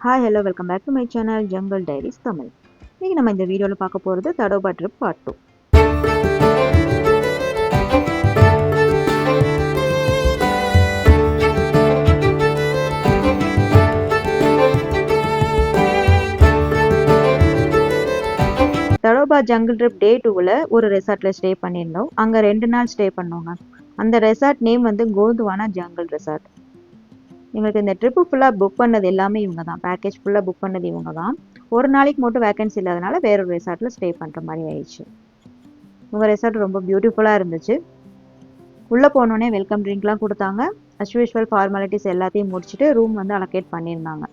Hi hello welcome back to my channel jungle diaries Tamil. இன்றைக்கி நம்ம இந்த வீடியோவில் பார்க்க போகிறது Tadoba trip part 2. Tadoba jungle trip day 2ல் ஒரு ரெசார்ட்டில் ஸ்டே பண்ணியிருந்தோம். அங்கே 2 நாள் ஸ்டே பண்ணோங்க. அந்த ரெசார்ட் நேம் வந்து கோந்துவானா ஜங்கிள் ரெசார்ட். எங்களுக்கு இந்த ட்ரிப்பு ஃபுல்லாக புக் பண்ணது எல்லாமே இவங்க தான். பேக்கேஜ் ஃபுல்லாக புக் பண்ணது இவங்க தான். ஒரு நாளைக்கு மட்டும் வேக்கன்சி இல்லாதனால வேறொரு ரெசார்ட்டில் ஸ்டே பண்ணுற மாதிரி ஆயிடுச்சு. உங்கள் ரெசார்ட் ரொம்ப பியூட்டிஃபுல்லாக இருந்துச்சு. உள்ளே போனோடனே வெல்கம் ட்ரிங்க்லாம் கொடுத்தாங்க. அஸ் யூஷுவல் ஃபார்மாலிட்டிஸ் எல்லாத்தையும் முடிச்சுட்டு ரூம் வந்து அலோகேட் பண்ணியிருந்தாங்க.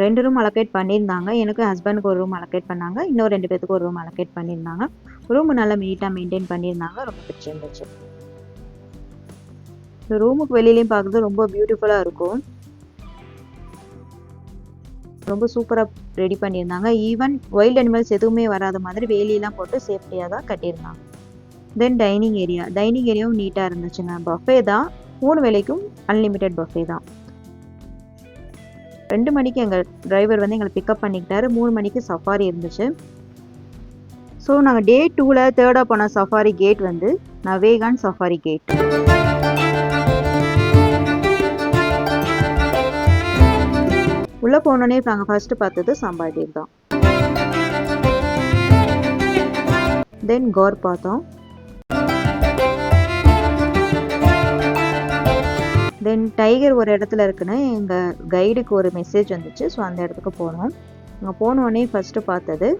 2 ரூம் அலோகேட் பண்ணியிருந்தாங்க. எனக்கு ஹஸ்பண்டுக்கு ஒரு ரூம் அலோகேட் பண்ணாங்க. இன்னும் 2 பேத்துக்கு ஒரு ரூம் அலோகேட் பண்ணியிருந்தாங்க. ரூம் நல்லா நீட்டாக மெயின்டைன் பண்ணியிருந்தாங்க. ரொம்ப பிடிச்சிருந்துச்சு. ரூமுக்கு வெளியிலையும் பார்க்குறது ரொம்ப பியூட்டிஃபுல்லாக இருக்கும். ரொம்ப சூப்பராக ரெடி பண்ணியிருந்தாங்க. ஈவன் வைல்ட் அனிமல்ஸ் எதுவுமே வராத மாதிரி வேலியெல்லாம் போட்டு சேஃப்டியாக தான் கட்டியிருந்தாங்க. தென் டைனிங் ஏரியாவும் நீட்டாக இருந்துச்சுங்க. பஃபே தான். 3 வேளைக்கும் அன்லிமிட்டெட் பஃபே தான். 2 மணிக்கு எங்கள் டிரைவர் வந்து எங்களை பிக்கப் பண்ணிக்கிட்டாரு. 3 மணிக்கு சஃபாரி இருந்துச்சு. ஸோ நாங்கள் டே 2ல் 3rd போன சஃபாரி கேட் வந்து நவேகான் சஃபாரி கேட். உள்ளே போனோடனே நாங்கள் ஃபர்ஸ்ட் பார்த்தது சாம்பார் டீர் தான். தென் கோர் பார்த்தோம். தென் டைகர் ஒரு இடத்துல இருக்குன்னு எங்கள் கைடுக்கு ஒரு மெசேஜ் வந்துச்சு. ஸோ அந்த இடத்துக்கு போனோம். அங்கே போனோடனே ஃபர்ஸ்ட்டு பார்த்தது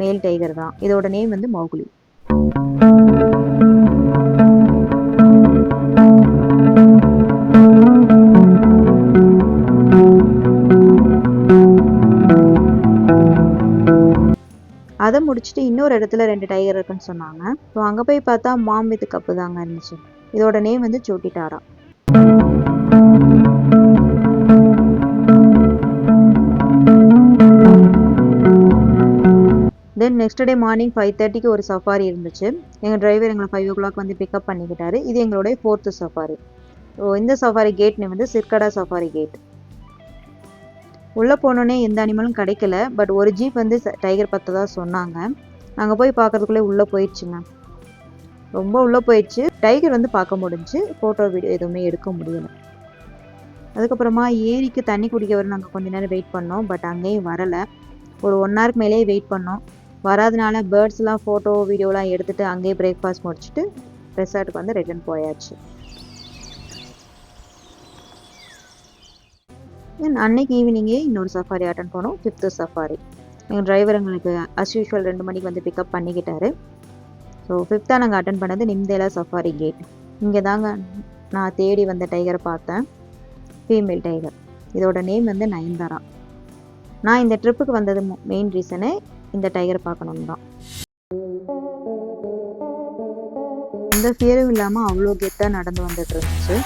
மேல் டைகர் தான். இதோட நேம் வந்து மௌகுலி. அதை முடிச்சுட்டு இன்னொரு இடத்துல 2 டைகர் இருக்குன்னு சொன்னாங்க. ஸோ அங்கே போய் பார்த்தா மாம் வித் கப்பு தாங்க இருந்துச்சு. இதோட நேம் வந்து சோட்டிட்டாரா. தென் நெக்ஸ்ட் டே மார்னிங் 5:30க்கு ஒரு சஃபாரி இருந்துச்சு. எங்கள் டிரைவர் எங்களை 5 o'clock வந்து பிக்கப் பண்ணிக்கிட்டாரு. இது எங்களுடைய 4th சஃபாரி. ஸோ இந்த சஃபாரி கேட் நேம் வந்து சிர்கடா சஃபாரி கேட். உள்ளே போனோடனே எந்த அனிமலும் கிடைக்கல. பட் ஒரு ஜீப் வந்து டைகர் பார்த்ததா சொன்னாங்க. நாங்கள் போய் பார்க்கறதுக்குள்ளே உள்ளே போயிடுச்சுங்க. ரொம்ப உள்ளே போயிடுச்சு. டைகர் வந்து பார்க்க முடிஞ்சு. ஃபோட்டோ வீடியோ எதுவுமே எடுக்க முடியலை. அதுக்கப்புறமா ஏரிக்கு தண்ணி குடிக்க வர நாங்கள் கொஞ்ச நேரம் வெயிட் பண்ணோம். பட் அங்கேயும் வரலை. ஒரு 1 hour மேலேயே வெயிட் பண்ணோம். வராதனால பேர்ட்ஸ்லாம் ஃபோட்டோ வீடியோலாம் எடுத்துகிட்டு அங்கேயே பிரேக்ஃபாஸ்ட் முடிச்சுட்டு ரெசார்ட்டுக்கு வந்து ரிட்டர்ன் போயாச்சு. தென் அன்னைக்கு ஈவினிங்கே இன்னொரு சஃபாரி அட்டன் பண்ணோம். 5th safari. எங்கள் டிரைவர் எங்களுக்கு அஸ் யூஷுவல் 2 மணிக்கு வந்து பிக்கப் பண்ணிக்கிட்டாரு. ஸோ 5th நாங்கள் அட்டன் பண்ணது நிம்தேலா சஃபாரி கேட். இங்கே தாங்க நான் தேடி வந்த டைகரை பார்த்தேன். Female tiger. இதோட நேம் வந்து நயன்தாரா. நான் இந்த ட்ரிப்புக்கு வந்தது மெயின் ரீசனே இந்த டைகரை பார்க்கணும் தான். எந்த ஃபியரும் இல்லாமல் அவ்வளோ கெத்தாக நடந்து வந்துட்டு இருந்துச்சு.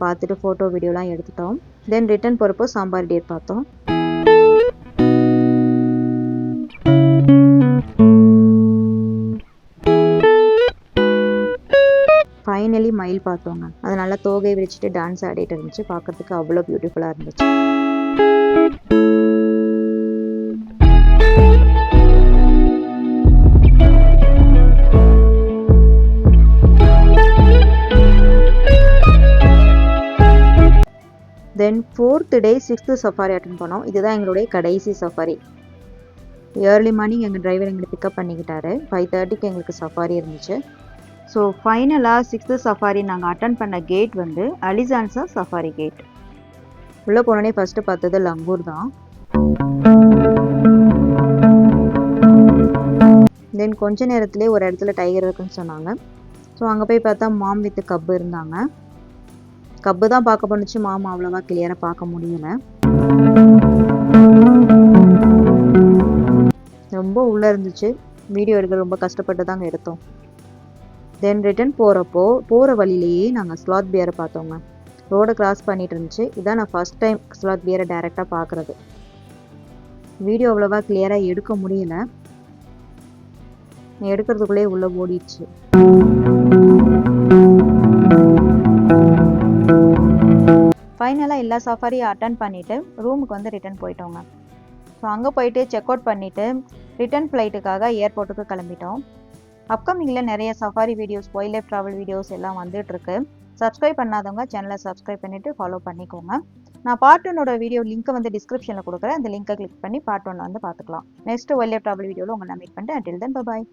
பார்த்துட்டு ஃபோட்டோ வீடியோலாம் எடுத்துட்டோம். தென் ரிட்டர்ன் போகிறப்போ சாம்பார் டீர் பார்த்தோம். ஃபைனலி மயில் பார்த்தோங்க. அது நல்லா தோகை விரிச்சிட்டு டான்ஸ் ஆடிட்டு இருந்துச்சு. பார்க்கறதுக்கு அவ்வளோ பியூட்டிஃபுல்லாக இருந்துச்சு. தென் 4th டே 6th சஃபாரி அட்டன் பண்ணோம். இதுதான் எங்களுடைய கடைசி சஃபாரி. ஏர்லி மார்னிங் எங்கள் டிரைவர் எங்களை பிக்கப் பண்ணிக்கிட்டாரு. 5:30க்கு எங்களுக்கு சஃபாரி இருந்துச்சு. ஸோ ஃபைனலாக 6th சஃபாரி நாங்கள் அட்டன் பண்ண கேட் வந்து அலிசான்சா சஃபாரி கேட். உள்ளே போனோடனே ஃபஸ்ட்டு பார்த்தது லங்கூர் தான். தென் கொஞ்ச நேரத்துலேயே ஒரு இடத்துல டைகர் இருக்குன்னு சொன்னாங்க. ஸோ அங்கே போய் பார்த்தா மாம் வித் கப்பு இருந்தாங்க. கப்பு தான் பார்க்க போணுச்சு. மாமா அவ்வளோவா கிளியராக பார்க்க முடியல. ரொம்ப உள்ளே இருந்துச்சு. வீடியோ எடுக்க ரொம்ப கஷ்டப்பட்டு தாங்க எடுத்தோம். தென் ரிட்டர்ன் போகிற வழியிலேயே நாங்கள் ஸ்லாத் பியரை பார்த்தோங்க. ரோடை கிராஸ் பண்ணிட்டு இருந்துச்சு. இதான் நான் ஃபர்ஸ்ட் டைம் ஸ்லாத் பியரை டைரெக்டாக பார்க்குறது. வீடியோ அவ்வளோவா கிளியராக எடுக்க முடியல, எடுக்கிறதுக்குள்ளே உள்ளே ஓடிடுச்சு. ஃபைனலாக எல்லா சஃபாரியும் அட்டன் பண்ணிவிட்டு ரூமுக்கு வந்து ரிட்டர்ன் போயிட்டோங்க. ஸோ அங்கே போயிட்டு செக் அவுட் பண்ணிவிட்டு ரிட்டர்ன் ஃப்ளைட்டுக்காக ஏர்போர்ட்டுக்கு கிளம்பிட்டோம். அப்கமிங்கில் நிறைய safari videos, wild life travel videos எல்லாம் வந்துட்டுருக்கு. சப்ஸ்கிரைப் பண்ணாதவங்க சேனலை சப்ஸ்கிரைப் பண்ணிவிட்டு ஃபாலோ பண்ணிக்கோங்க. நான் பார்ட் 1 வீடியோ லிங்க்கை வந்து டிஸ்கிரிப்ஷனில் கொடுக்குறேன். அந்த லிங்க்கை கிளிக் பண்ணி பார்ட் 1 வந்து பார்த்துக்கலாம். நெக்ஸ்ட் வைல்ட் லைஃப் ட்ராவல் வீடியோவில் உங்களை நான் மீட் பண்ணிட்டு until then bye bye.